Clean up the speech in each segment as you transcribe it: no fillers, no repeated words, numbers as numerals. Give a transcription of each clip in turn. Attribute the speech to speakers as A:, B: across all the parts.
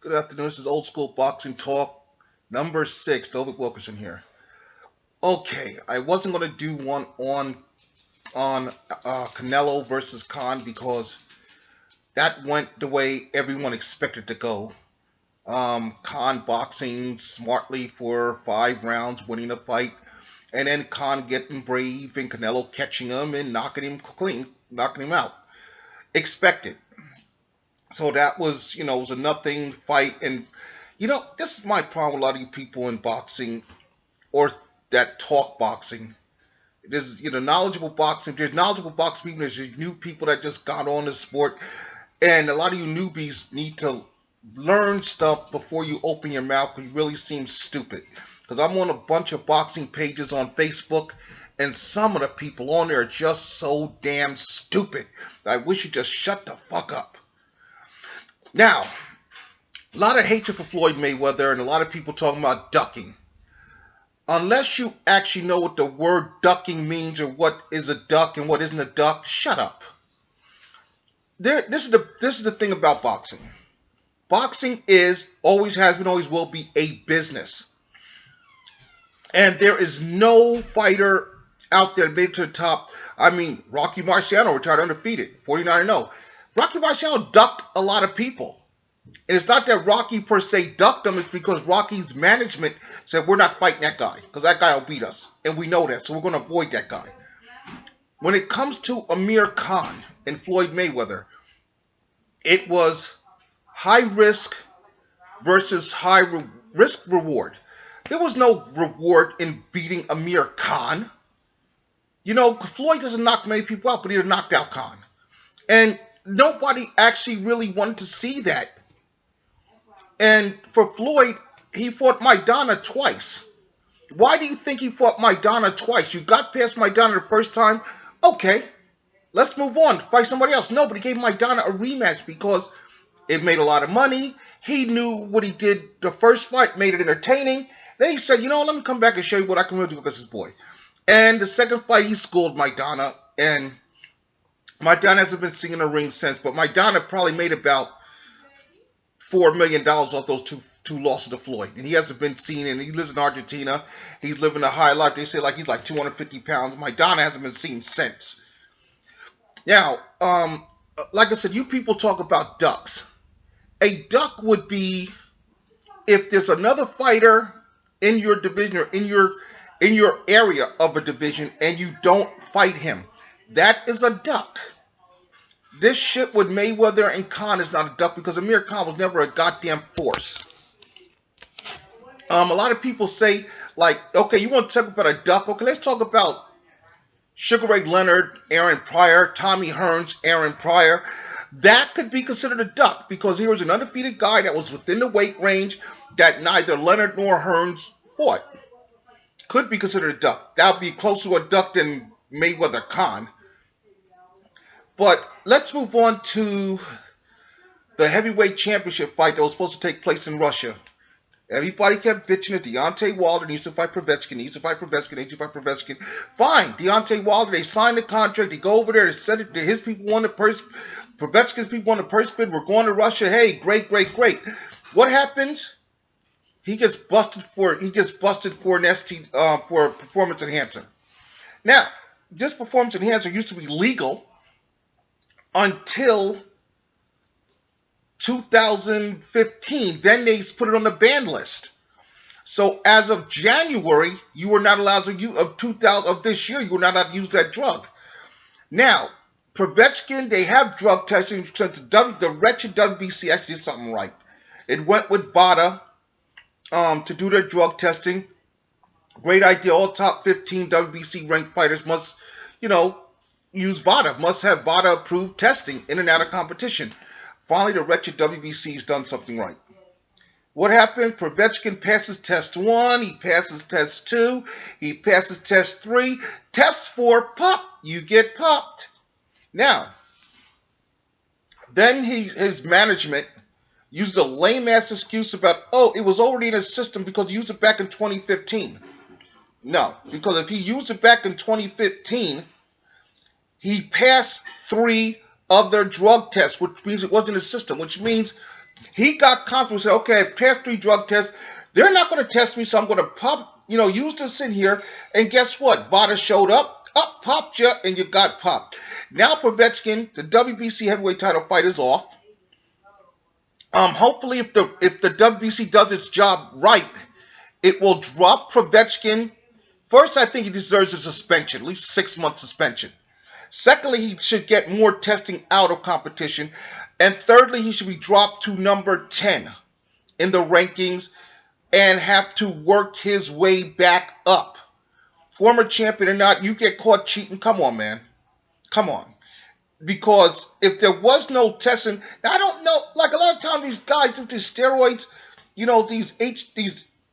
A: Good afternoon. This is Old School Boxing Talk number 6. David Wilkerson here. Okay, I wasn't going to do one on Canelo versus Khan because that went the way everyone expected to go. Khan boxing smartly for 5 rounds, winning the fight, and then Khan getting brave and Canelo catching him and knocking him out. Expected. So that was, it was a nothing fight. And, this is my problem with a lot of you people in boxing or that talk boxing. There's, knowledgeable boxing. There's knowledgeable boxing people. There's new people that just got on the sport. And a lot of you newbies need to learn stuff before you open your mouth because you really seem stupid. Because I'm on a bunch of boxing pages on Facebook, and some of the people on there are just so damn stupid. I wish you just shut the fuck up. Now, a lot of hatred for Floyd Mayweather and a lot of people talking about ducking. Unless you actually know what the word ducking means or what is a duck and what isn't a duck, shut up. This is the thing about boxing. Boxing always has been, always will be a business. And there is no fighter out there that made it to the top. I mean, Rocky Marciano retired undefeated, 49-0. Rocky Marciano ducked a lot of people. And it's not that Rocky per se ducked them. It's because Rocky's management said, we're not fighting that guy because that guy will beat us. And we know that, so we're going to avoid that guy. When it comes to Amir Khan and Floyd Mayweather, it was high risk versus high risk reward. There was no reward in beating Amir Khan. Floyd doesn't knock many people out, but he knocked out Khan. And nobody actually really wanted to see that. And for Floyd, he fought Maidana twice. Why do you think he fought Maidana twice? You got past Maidana the first time. Okay, let's move on. Fight somebody else. No, but he gave Maidana a rematch because it made a lot of money. He knew what he did the first fight, made it entertaining. Then he said, let me come back and show you what I can really do against this boy. And the second fight, he schooled Maidana. And Maidana hasn't been seen in the ring since. But Maidana probably made about $4 million off those two losses to Floyd. And he hasn't been seen. And he lives in Argentina. He's living a high life. They say he's like 250 pounds. Maidana hasn't been seen since. Now, like I said, you people talk about ducks. A duck would be if there's another fighter in your division or in your area of a division and you don't fight him. That is a duck. This shit with Mayweather and Khan is not a duck because Amir Khan was never a goddamn force. A lot of people say, okay, you want to talk about a duck? Okay, let's talk about Sugar Ray Leonard, Aaron Pryor, Tommy Hearns, Aaron Pryor. That could be considered a duck because he was an undefeated guy that was within the weight range that neither Leonard nor Hearns fought. Could be considered a duck. That would be closer to a duck than Mayweather Khan. But let's move on to the heavyweight championship fight that was supposed to take place in Russia. Everybody kept bitching at Deontay Wilder needs to fight Povetkin, needs to fight Povetkin. Fine, Deontay Wilder, they signed the contract, they go over there, they said it, his people won the purse, Povetkin's people won the purse bid, we're going to Russia, hey, great. What happens? He gets busted for an for performance enhancer. Now, this performance enhancer used to be legal until 2015. Then they put it on the ban list. So as of January, you were not allowed to use of this year. You were not allowed to use that drug. Now, Povetkin, they have drug testing since the wretched WBC actually did something right. It went with VADA to do their drug testing. Great idea. All top 15 WBC ranked fighters must, use VADA. Must have VADA approved testing in and out of competition. Finally, the wretched WBC has done something right. What happened? Povetkin passes test 1, he passes test 2, he passes test 3, test 4, pop, you get popped. Now, then his management used a lame-ass excuse about, it was already in his system because he used it back in 2015. No, because if he used it back in 2015, he passed 3 of their drug tests, which means it wasn't in his system, which means He got confident, said, okay, I passed 3 drug tests. They're not going to test me, so I'm going to pop, use this in here. And guess what? VADA showed up, popped you, and you got popped. Now Povetkin, the WBC heavyweight title fight is off. Hopefully, if the WBC does its job right, it will drop Povetkin. First, I think he deserves a suspension, at least 6-month suspension. Secondly, he should get more testing out of competition. And thirdly, he should be dropped to number 10 in the rankings and have to work his way back up. Former champion or not, you get caught cheating. Come on, man. Come on. Because if there was no testing, now I don't know, like a lot of times these guys do these steroids, these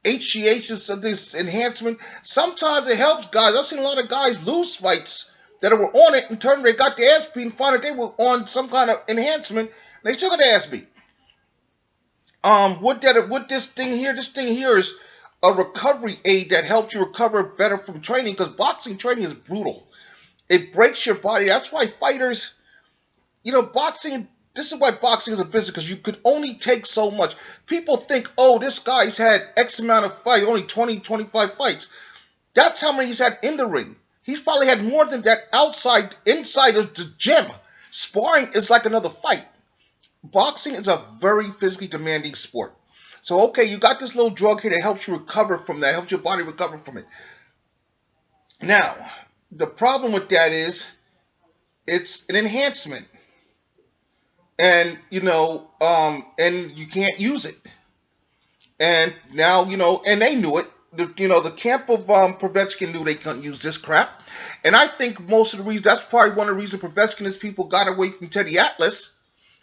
A: HGHs, this enhancement, sometimes it helps guys. I've seen a lot of guys lose fights that were on it and turned, they got their ass beat and found out they were on some kind of enhancement, and they still got their ass beat. With this thing here is a recovery aid that helps you recover better from training, because boxing training is brutal. It breaks your body. That's why fighters, boxing, this is why boxing is a business, because you could only take so much. People think, oh, this guy's had X amount of fights, only 20, 25 fights. That's how many he's had in the ring. He's probably had more than that inside of the gym. Sparring is like another fight. Boxing is a very physically demanding sport. So, okay, you got this little drug here that helps you recover from that, helps your body recover from it. Now, the problem with that is it's an enhancement. And, and you can't use it. And now, and they knew it. The camp of Povetkin knew they couldn't use this crap. And I think most of the reasons, that's probably one of the reasons Povetkin and his people got away from Teddy Atlas,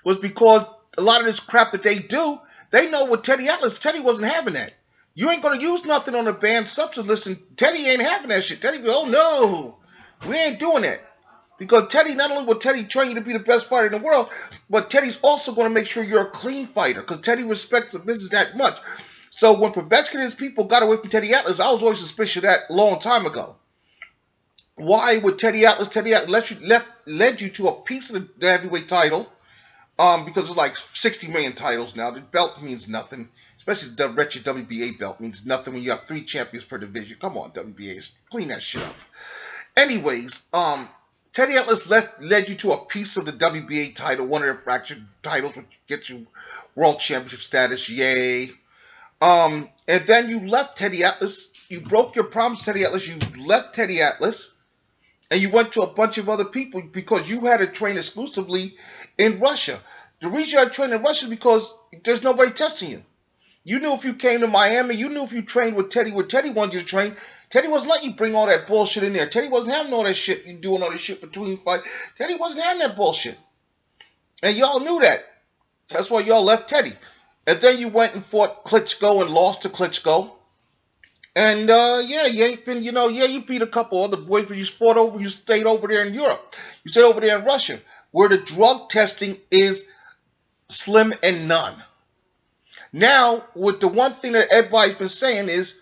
A: was because a lot of this crap that they do, they know with Teddy Atlas, Teddy wasn't having that. You ain't going to use nothing on a banned substance list, and Teddy ain't having that shit. Teddy be, oh no, we ain't doing that. Because Teddy, not only will Teddy train you to be the best fighter in the world, but Teddy's also going to make sure you're a clean fighter, because Teddy respects the business that much. So when Povetkin and his people got away from Teddy Atlas, I was always suspicious of that a long time ago. Why would Teddy Atlas led you to a piece of the heavyweight title, because it's like 60 million titles now. The belt means nothing, especially the wretched WBA belt means nothing when you have 3 champions per division. Come on, WBA, clean that shit up. Anyways, Teddy Atlas led you to a piece of the WBA title, one of their fractured titles, which gets you world championship status, yay. And then you left Teddy Atlas. You broke your promise to Teddy Atlas. You left Teddy Atlas. And you went to a bunch of other people because you had to train exclusively in Russia. The reason you had to train in Russia is because there's nobody testing you. You knew if you came to Miami, you knew if you trained with Teddy, where Teddy wanted you to train, Teddy wasn't letting you bring all that bullshit in there. Teddy wasn't having all that shit, you doing all this shit between fights. Teddy wasn't having that bullshit. And y'all knew that. That's why y'all left Teddy. And then you went and fought Klitschko and lost to Klitschko. And, you ain't been, you beat a couple other boys, but you stayed over there in Europe. You stayed over there in Russia, where the drug testing is slim and none. Now, with the one thing that everybody's been saying is,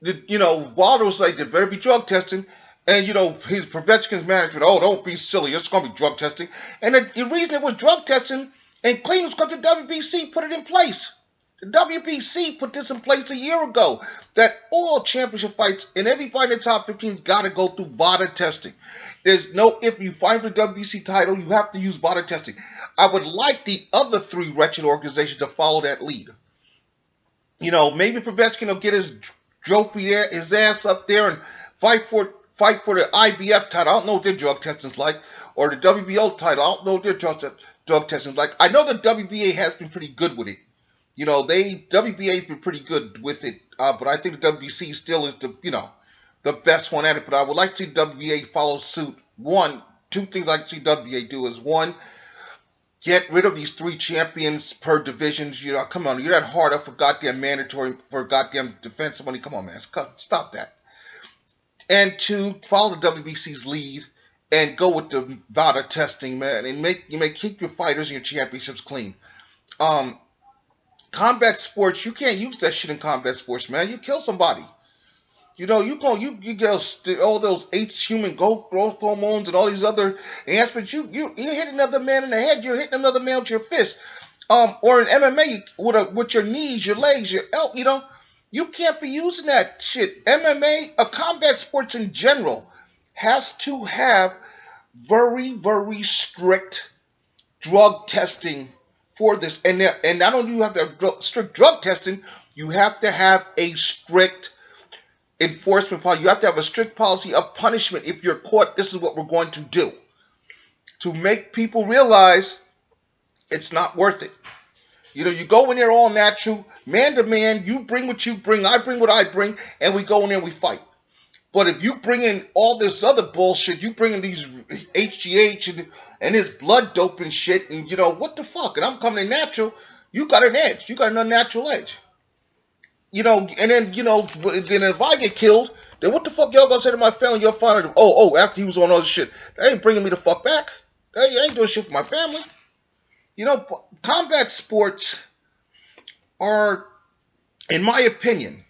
A: Wilder was like, there better be drug testing. And, his Povetkin's management, oh, don't be silly, it's going to be drug testing. And the reason it was drug testing and clean was because the WBC put it in place. The WBC put this in place a year ago, that all championship fights and everybody in the top 15's got to go through VADA testing. There's no, if you fight for the WBC title, you have to use VADA testing. I would like the other 3 wretched organizations to follow that lead. Maybe Povetkin will get his ass up there and fight for the IBF title. I don't know what their drug testing's like, or the WBO title. I don't know what their drug testing's like. I know the WBA has been pretty good with it. WBA's been pretty good with it, but I think the WBC still is the best one at it. But I would like to see WBA follow suit. 2 things I like to see WBA do is, 1, get rid of these 3 champions per division. Come on, you're that hard up for goddamn mandatory, for goddamn defensive money. Come on, man, stop that. And 2, follow the WBC's lead and go with the VADA testing, man, and keep your fighters and your championships clean. Combat sports, you can't use that shit in combat sports, man. You kill somebody. You get all those human growth hormones and all these other enhancements. You hit another man in the head. You're hitting another man with your fist. Or in MMA with your knees, your legs, your elbow, you can't be using that shit. MMA, combat sports in general, has to have very, very strict drug testing for this. And not only do you have to have strict drug testing, you have to have a strict enforcement policy. You have to have a strict policy of punishment. If you're caught, this is what we're going to do, to make people realize it's not worth it. You go in there all natural, man to man. You bring what you bring, I bring what I bring, and we go in there and we fight. But if you bring in all this other bullshit, you bring in these HGH and this blood dope and shit, and what the fuck? And I'm coming in natural. You got an edge. You got an unnatural edge. And then then if I get killed, then what the fuck y'all gonna say to my family? You'll find out, after he was on all this shit, they ain't bringing me the fuck back. They ain't doing shit for my family. Combat sports are, in my opinion,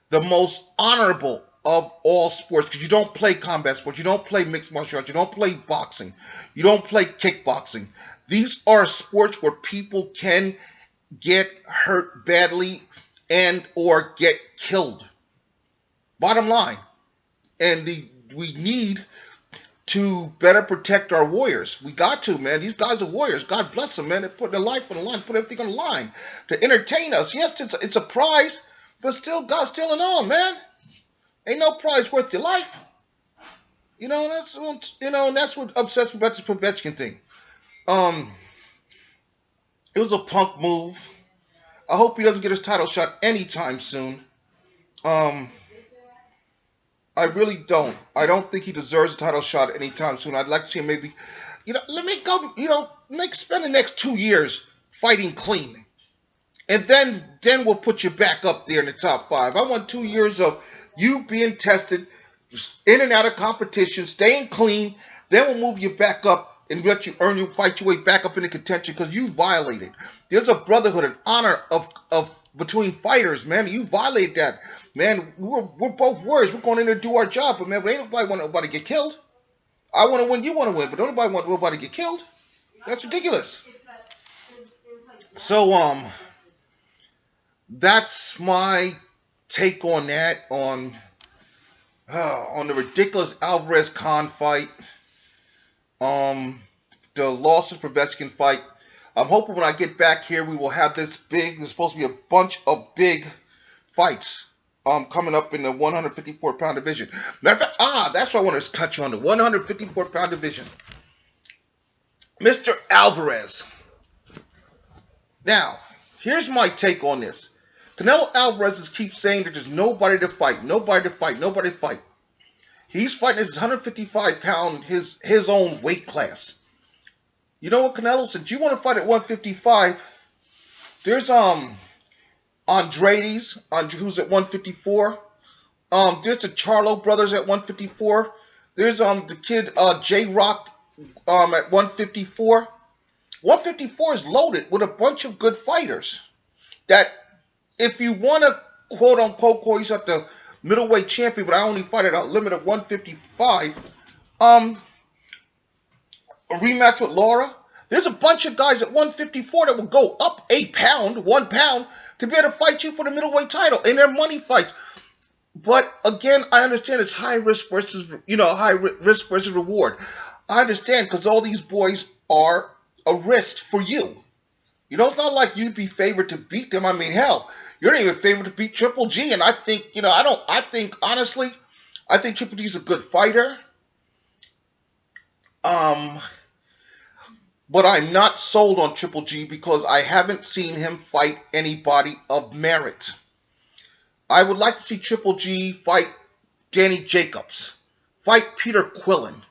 A: the most honorable of all sports, because you don't play combat sports, you don't play mixed martial arts, you don't play boxing, you don't play kickboxing. These are sports where people can get hurt badly and or get killed. Bottom line. And we need to better protect our warriors. We got to, man. These guys are warriors. God bless them, man. They put their life on the line, put everything on the line to entertain us. Yes, it's a prize, but still, God's still in on, man. Ain't no prize worth your life. That's what obsessed with this Povetkin thing. It was a punk move. I hope he doesn't get his title shot anytime soon. I really don't. I don't think he deserves a title shot anytime soon. I'd like to see him maybe, let me go, spend the next 2 years fighting clean. And then we'll put you back up there in the top 5. I want 2 years of you being tested, in and out of competition, staying clean. Then we'll move you back up and let you fight your way back up into contention, because you violated. There's a brotherhood, an honor of between fighters, man. You violate that. Man, we're both warriors. We're going in there to do our job, but man, ain't nobody want nobody to get killed. I want to win, you want to win, but don't nobody want nobody to get killed. That's ridiculous. So that's my take on that, on the ridiculous Alvarez Khan fight, the losses Povetkin fight. I'm hoping when I get back here we will have this big. There's supposed to be a bunch of big fights coming up in the 154-pound division. Matter of fact, that's what I want to touch on, the 154-pound division. Mr. Alvarez. Now, here's my take on this. Canelo Alvarez keeps saying that there's nobody to fight, nobody to fight, nobody to fight. He's fighting his 155-pound, his own weight class. You know what, Canelo? Since you want to fight at 155, there's Andrades, who's at 154. There's the Charlo brothers at 154. There's the kid J-Rock at 154. 154 is loaded with a bunch of good fighters. That if you want to quote unquote call yourself the middleweight champion, but I only fight at a limit of 155. A rematch with Laura. There's a bunch of guys at 154 that will go up 1 pound, to be able to fight you for the middleweight title, and they're money fights. But again, I understand it's high risk versus reward. I understand, because all these boys are a risk for you. It's not like you'd be favored to beat them. I mean, hell, you're not even favored to beat Triple G, and I think, honestly, I think Triple G is a good fighter. But I'm not sold on Triple G because I haven't seen him fight anybody of merit. I would like to see Triple G fight Danny Jacobs, fight Peter Quillen.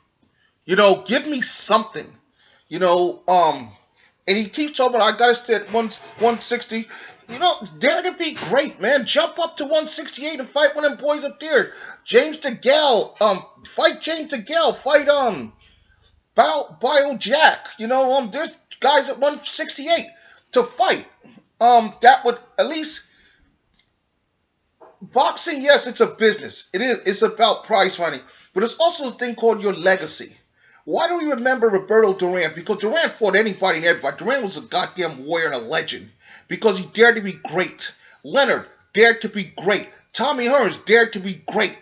A: Give me something. And he keeps talking about, I gotta stay at 160. Dare to be great, man. Jump up to 168 and fight one of them boys up there. James DeGale, fight James DeGale, fight Bio Jack. There's guys at 168 to fight. That would at least. Boxing, yes, it's a business. It is. It's about prize fighting, but it's also a thing called your legacy. Why do we remember Roberto Duran? Because Duran fought anybody and everybody. Duran was a goddamn warrior and a legend because he dared to be great. Leonard dared to be great. Tommy Hearns dared to be great.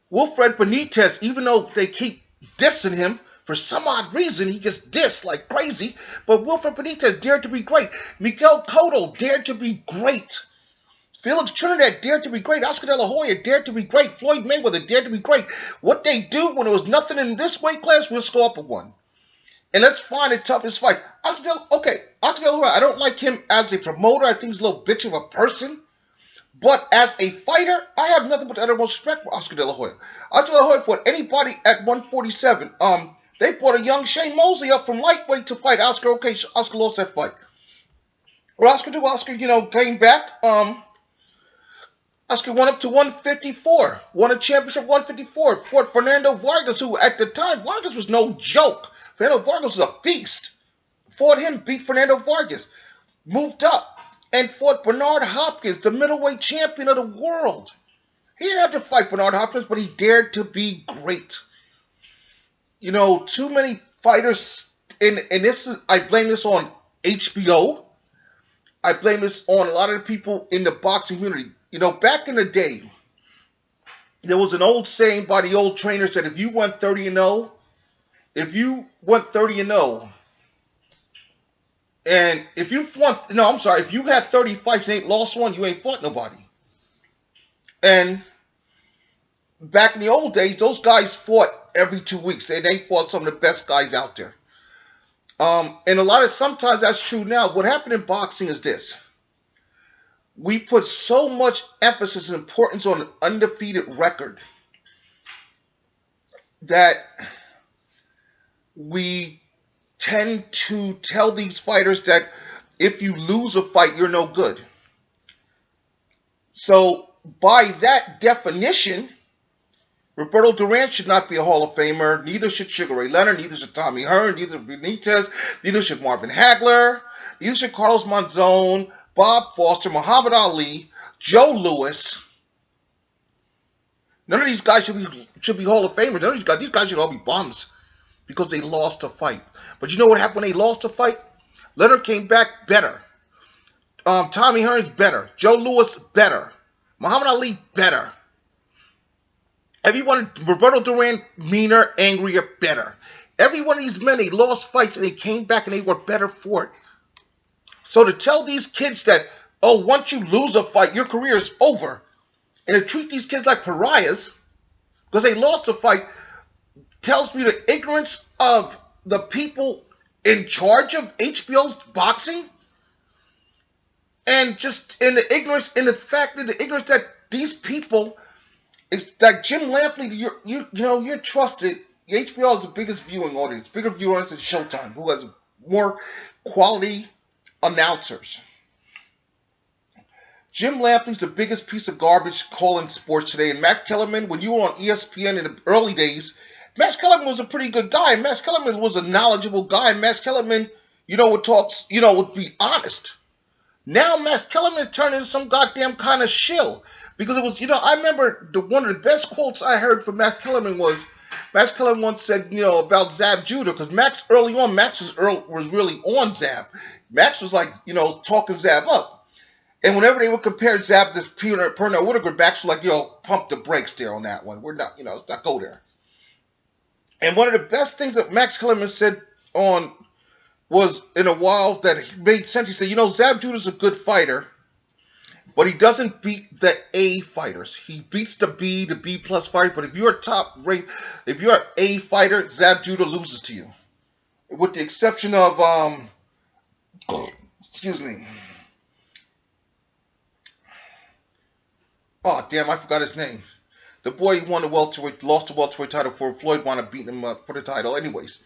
A: Wilfred Benitez, even though they keep dissing him, for some odd reason, he gets dissed like crazy. But Wilfred Benitez dared to be great. Miguel Cotto dared to be great. Felix Trinidad dared to be great. Oscar De La Hoya dared to be great. Floyd Mayweather dared to be great. What they do when there was nothing in this weight class, we'll score up a one. And let's find the toughest fight. Oscar De La Hoya, I don't like him as a promoter. I think he's a little bitch of a person. But as a fighter, I have nothing but the uttermost respect for Oscar De La Hoya. Oscar De La Hoya fought anybody at 147. They brought a young Shane Mosley up from lightweight to fight Oscar. Okay, Oscar lost that fight. What Oscar do? Oscar, came back. Oscar went up to 154. Won a championship 154. Fought Fernando Vargas, who at the time, Vargas was no joke. Fernando Vargas was a beast. Fought him, beat Fernando Vargas. Moved up and fought Bernard Hopkins, the middleweight champion of the world. He didn't have to fight Bernard Hopkins, but he dared to be great. Too many fighters, and this is, I blame this on HBO. I blame this on a lot of the people in the boxing community. Back in the day, there was an old saying by the old trainers that if you went 30-0, and if you had 30 fights and ain't lost one, you ain't fought nobody. And back in the old days, those guys fought every 2 weeks. They fought some of the best guys out there. And sometimes that's true now. What happened in boxing is this. We put so much emphasis and importance on an undefeated record that we tend to tell these fighters that if you lose a fight, you're no good. So by that definition, Roberto Duran should not be a Hall of Famer. Neither should Sugar Ray Leonard. Neither should Tommy Hearns. Neither Benitez. Neither should Marvin Hagler. Neither should Carlos Monzon, Bob Foster, Muhammad Ali, Joe Louis. None of these guys should be Hall of Famers. None of these guys should all be bums because they lost a fight. But you know what happened when they lost a fight? Leonard came back better. Tommy Hearns better. Joe Louis better. Muhammad Ali better. Everyone, Roberto Duran, meaner, angrier, better. Every one of these men, they lost fights and they came back and they were better for it. So to tell these kids that, once you lose a fight, your career is over, and to treat these kids like pariahs because they lost a fight, tells me the ignorance of the people in charge of HBO's boxing, and just in the ignorance, that these people. It's like Jim Lampley, you're trusted. HBO is the biggest viewing audience, bigger viewing audience than Showtime, who has more quality announcers. Jim Lampley's the biggest piece of garbage calling sports today. And Max Kellerman, when you were on ESPN in the early days, Max Kellerman was a pretty good guy. Max Kellerman was a knowledgeable guy. Max Kellerman, would be honest. Now Max Kellerman turned into some goddamn kind of shill. Because it was, I remember one of the best quotes I heard from Max Kellerman was, Max Kellerman once said, about Zab Judah, because Max early on, was really on Zab. Max was like, talking Zab up. And whenever they would compare Zab to Pernell Whitaker, Max was like, pump the brakes there on that one. We're not, let's not go there. And one of the best things that Max Kellerman said was in a while that made sense. He said, Zab Judah's a good fighter. But he doesn't beat the A fighters. He beats the B plus fighters. But if you're if you're an A fighter, Zab Judah loses to you. With the exception of, excuse me. Oh, damn, I forgot his name. The boy who won lost the welterweight title for Floyd wound up beating him up for the title. Anyways,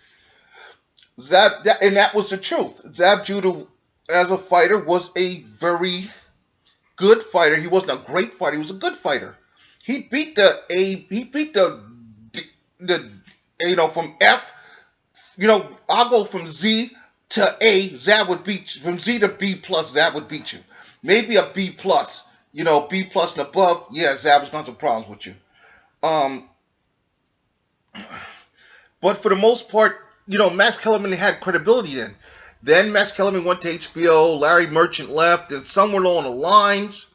A: and that was the truth. Zab Judah, as a fighter, was a very good fighter. He wasn't a great fighter. He was a good fighter. He beat the from F. I'll go from Z to A. Zab would beat you. From Z to B plus, Zab would beat you. Maybe a B plus. B plus and above. Yeah, Zab was going to have some problems with you. But for the most part, Max Kellerman had credibility then. Then Max Kellerman went to HBO, Larry Merchant left, and somewhere along the lines,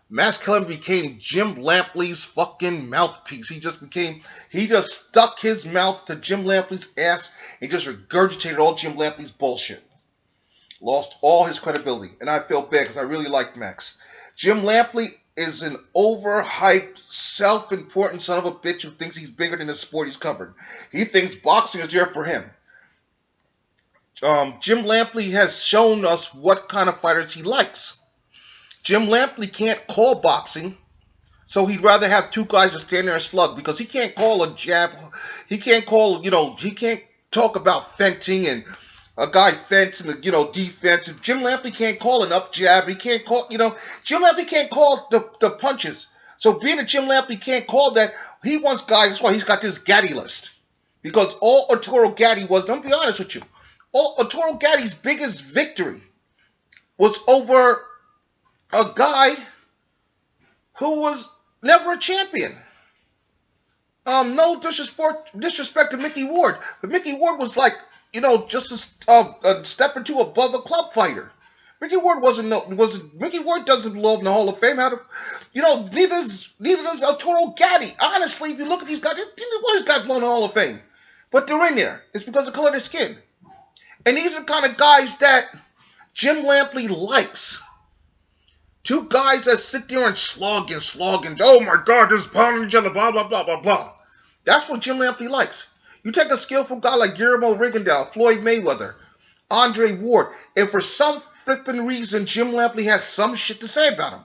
A: Max Kellerman became Jim Lampley's fucking mouthpiece. He just stuck his mouth to Jim Lampley's ass and just regurgitated all Jim Lampley's bullshit. Lost all his credibility. And I feel bad because I really liked Max. Jim Lampley is an overhyped, self-important son of a bitch who thinks he's bigger than the sport he's covered. He thinks boxing is there for him. Jim Lampley has shown us what kind of fighters he likes. Jim Lampley can't call boxing, so he'd rather have two guys that stand there and slug because he can't call a jab. He can't call, he can't talk about fencing and a guy fencing, defense. If Jim Lampley can't call an up jab, he can't call, Jim Lampley can't call the punches. So being a Jim Lampley can't call that, he wants guys, that's why he's got this Gaddy list. Because all Arturo Gaddy was, don't be honest with you, all Arturo Gaddy's biggest victory was over a guy who was never a champion. No disrespect to Mickey Ward, but Mickey Ward was like, just a step or two above a club fighter. Mickey Ward Mickey Ward doesn't belong in the Hall of Fame. Neither does Arturo Gaddy. Honestly, if you look at these guys, neither one of these guys belong in the Hall of Fame. But they're in there. It's because of the color of their skin. And these are the kind of guys that Jim Lampley likes. Two guys that sit there and slog and oh my God, they're pounding each other, blah, blah, blah, blah, blah. That's what Jim Lampley likes. You take a skillful guy like Guillermo Rigondeaux, Floyd Mayweather, Andre Ward, and for some flipping reason, Jim Lampley has some shit to say about him.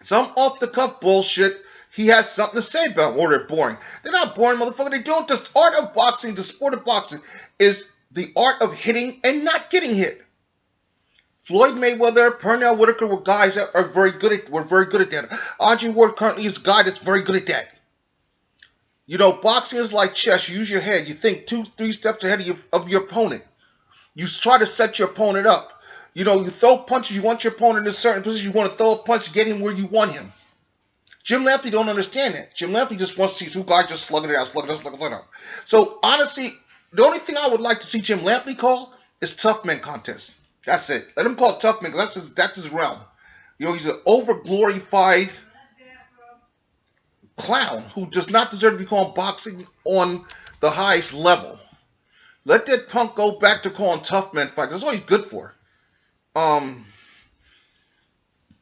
A: Some off-the-cuff bullshit, he has something to say about them, or they're boring. They're not boring, motherfucker. They don't. The art of boxing, the sport of boxing, is the art of hitting and not getting hit. Floyd Mayweather, Pernell Whitaker were guys that were very good at that. Andre Ward currently is a guy that's very good at that. Boxing is like chess. You use your head. You think 2-3 steps ahead of your opponent. You try to set your opponent up. You throw punches. You want your opponent in a certain position. You want to throw a punch to get him where you want him. Jim Lampley don't understand that. Jim Lampley just wants to see two guys just slugging it out. So, honestly, the only thing I would like to see Jim Lampley call is tough men contest. That's it. Let him call it tough man because that's his realm. He's an over-glorified clown who does not deserve to be called boxing on the highest level. Let that punk go back to calling tough men fights. That's all he's good for.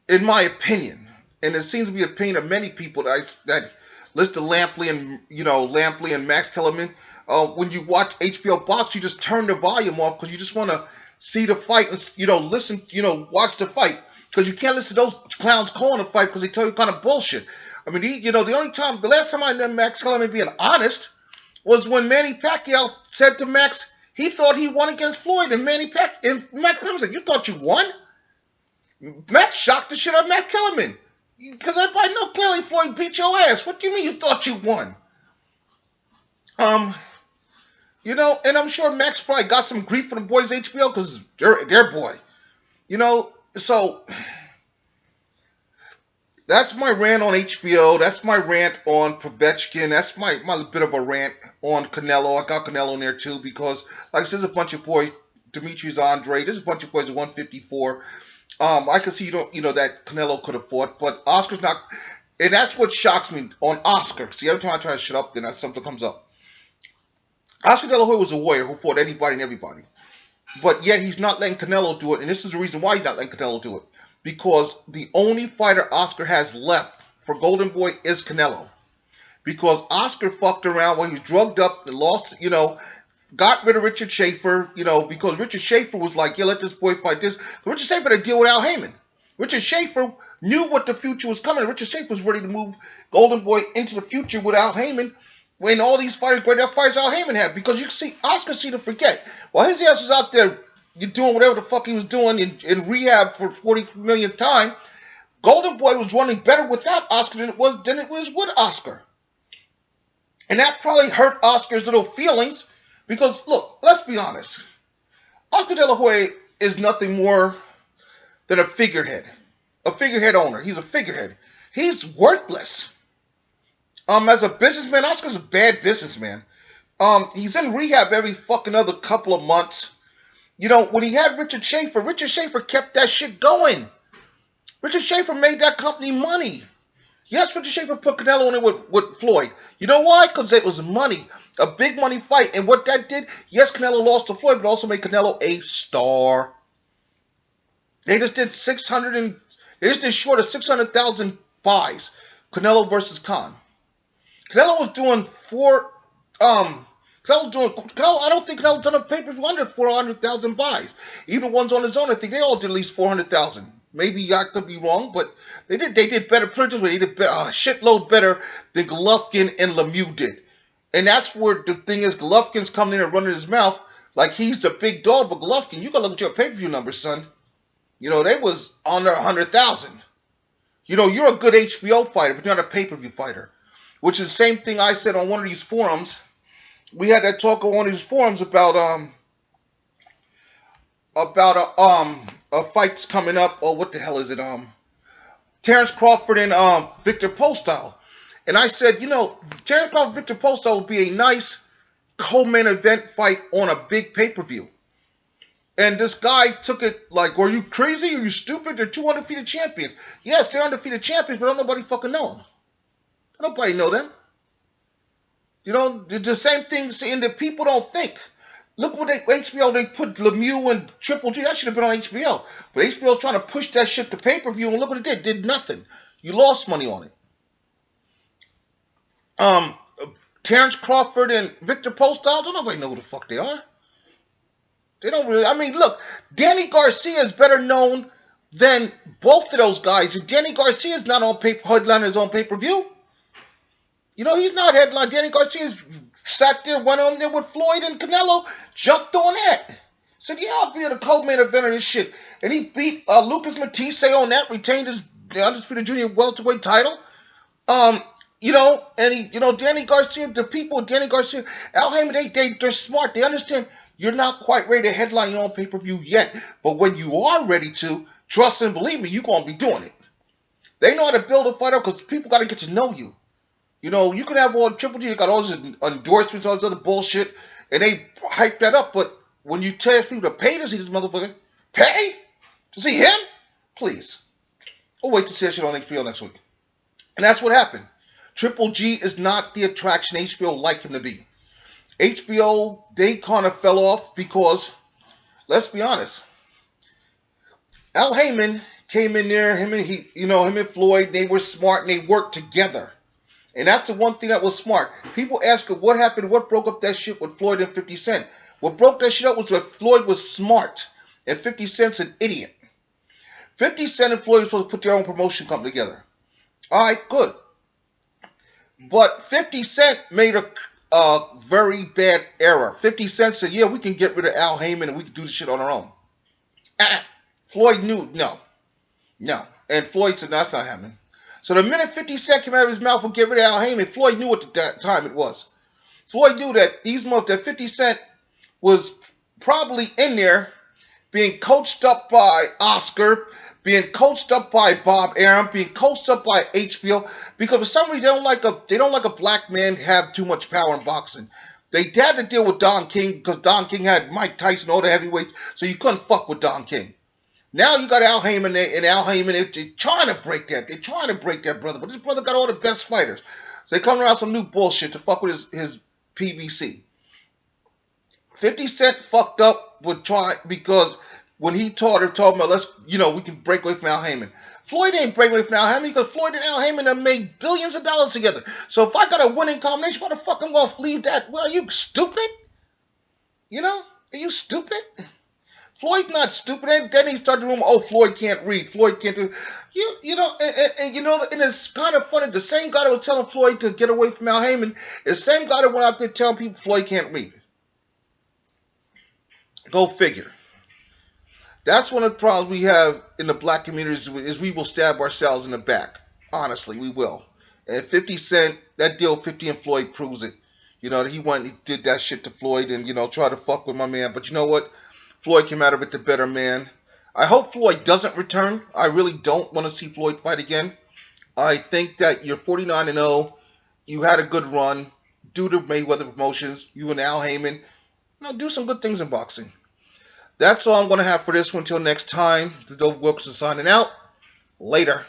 A: In my opinion, and it seems to be the opinion of many people that listen to Lampley and Max Kellerman. When you watch HBO Box, you just turn the volume off because you just want to see the fight and listen, watch the fight because you can't listen to those clowns calling the fight because they tell you kind of bullshit. I mean, the last time I knew Max Kellerman being honest was when Manny Pacquiao said to Max he thought he won against Floyd, and Max Kellerman said, "You thought you won?" Max shocked the shit out of Max Kellerman because everybody know clearly Floyd beat your ass. What do you mean you thought you won? And I'm sure Max probably got some grief from the boys at HBO because they're their boy. So that's my rant on HBO. That's my rant on Povetkin. That's my bit of a rant on Canelo. I got Canelo in there too because, like I said, there's a bunch of boys. Demetrius Andre. There's a bunch of boys at 154. I can see that Canelo could have fought, but Oscar's not. And that's what shocks me on Oscar. See, every time I try to shut up, then something comes up. Oscar De La Hoya was a warrior who fought anybody and everybody. But yet he's not letting Canelo do it. And this is the reason why he's not letting Canelo do it. Because the only fighter Oscar has left for Golden Boy is Canelo. Because Oscar fucked around when he was drugged up and lost, got rid of Richard Schaefer, because Richard Schaefer was like, yeah, let this boy fight this. Richard Schaefer had to deal with Al Heyman. Richard Schaefer knew what the future was coming. Richard Schaefer was ready to move Golden Boy into the future with Al Heyman. When all these fighters, great fighters Al Heyman had, because you see, Oscar seemed to forget. While his ass was out there doing whatever the fuck he was doing in rehab for 40 millionth time, Golden Boy was running better without Oscar than it was with Oscar. And that probably hurt Oscar's little feelings, because look, let's be honest. Oscar De La Hoya is nothing more than a figurehead owner. He's a figurehead. He's worthless. As a businessman, Oscar's a bad businessman. He's in rehab every fucking other couple of months. You know, when he had Richard Schaefer kept that shit going. Richard Schaefer made that company money. Yes, Richard Schaefer put Canelo in it with Floyd. You know why? Because it was money. A big money fight. And what that did, yes, Canelo lost to Floyd, but also made Canelo a star. They just did short of 600,000 buys. Canelo versus Khan. Canelo was doing I don't think Canelo's done a pay-per-view under 400,000 buys. Even the ones on his own, I think they all did at least 400,000. Maybe I could be wrong, but they did better. They did a shitload better than Golovkin and Lemieux did. And that's where the thing is, Golovkin's coming in and running his mouth like he's the big dog, but Golovkin, you gotta look at your pay-per-view numbers, son. You know, they was under 100,000. You know, you're a good HBO fighter, but you're not a pay-per-view fighter. Which is the same thing I said on one of these forums. We had that talk on one of these forums about a fight's coming up. Oh, what the hell is it? Terence Crawford and Victor Postol. And I said, you know, Terence Crawford, Victor Postol would be a nice co-main event fight on a big pay-per-view. And this guy took it like, are you crazy? Are you stupid? They're two undefeated champions. Yes, they're undefeated champions, but don't nobody fucking know them. Nobody know them. You know, the same thing, saying that people don't think. Look what HBO, they put Lemieux and Triple G. That should have been on HBO. But HBO trying to push that shit to pay-per-view, and look what it did. Did nothing. You lost money on it. Terence Crawford and Victor Postol, don't nobody know who the fuck they are. They don't really, I mean, look, Danny Garcia is better known than both of those guys. And Danny Garcia is not on headline his own pay-per-view. You know, he's not headline. Danny Garcia sat there, went on there with Floyd and Canelo, jumped on that. Said, yeah, I'll be the co-main event of this shit. And he beat Lucas Matisse on that, retained the Undisputed Junior welterweight title. You know, and he, you know, Danny Garcia, the people with Danny Garcia, Al Heyman, they're smart. They understand you're not quite ready to headline your own pay-per-view yet. But when you are ready to, trust and believe me, you're going to be doing it. They know how to build a fighter because people got to get to know you. You know, you can have all Triple G, got all these endorsements, all this other bullshit, and they hype that up. But when you tell people to pay to see this motherfucker, pay to see him? Please. We'll wait to see that shit on HBO next week. And that's what happened. Triple G is not the attraction HBO like him to be. HBO, they kind of fell off because, let's be honest, Al Heyman came in there, him and Floyd, they were smart and they worked together. And that's the one thing that was smart. People ask her what happened, what broke up that shit with Floyd and 50 Cent. What broke that shit up was that Floyd was smart and 50 Cent's an idiot. 50 Cent and Floyd were supposed to put their own promotion company together. All right, good. But 50 Cent made a very bad error. 50 Cent said, yeah, we can get rid of Al Heyman and we can do this shit on our own. Floyd knew, no. And Floyd said, no, that's not happening. So the minute 50 Cent came out of his mouth and get rid of Al Heyman, Floyd knew at that time it was. Floyd knew that that 50 Cent was probably in there being coached up by Oscar, being coached up by Bob Arum, being coached up by HBO, because for some reason they don't like a black man have too much power in boxing. They had to deal with Don King because Don King had Mike Tyson, all the heavyweights, so you couldn't fuck with Don King. Now you got Al Heyman there, and Al Heyman, they're trying to break that. They're trying to break that brother, but this brother got all the best fighters. So they come around some new bullshit to fuck with his PBC. 50 Cent fucked up with trying because when he told him, we can break away from Al Heyman. Floyd ain't breaking away from Al Heyman because Floyd and Al Heyman have made billions of dollars together. So if I got a winning combination, why the fuck I'm gonna leave that? Well, are you stupid? Are you stupid? Floyd's not stupid. And then he started rumor, Floyd can't read. Floyd can't do. And it's kind of funny. The same guy that was telling Floyd to get away from Al Heyman is the same guy that went out there telling people Floyd can't read. Go figure. That's one of the problems we have in the black communities is we will stab ourselves in the back. Honestly, we will. And 50 Cent, that deal 50 and Floyd proves it. He went and he did that shit to Floyd and, tried to fuck with my man. But you know what? Floyd came out of it the better man. I hope Floyd doesn't return. I really don't want to see Floyd fight again. I think that you're 49-0. You had a good run. Do the Mayweather promotions. You and Al Heyman. Do some good things in boxing. That's all I'm going to have for this one. Until next time, the Dope Wilkerson signing out. Later.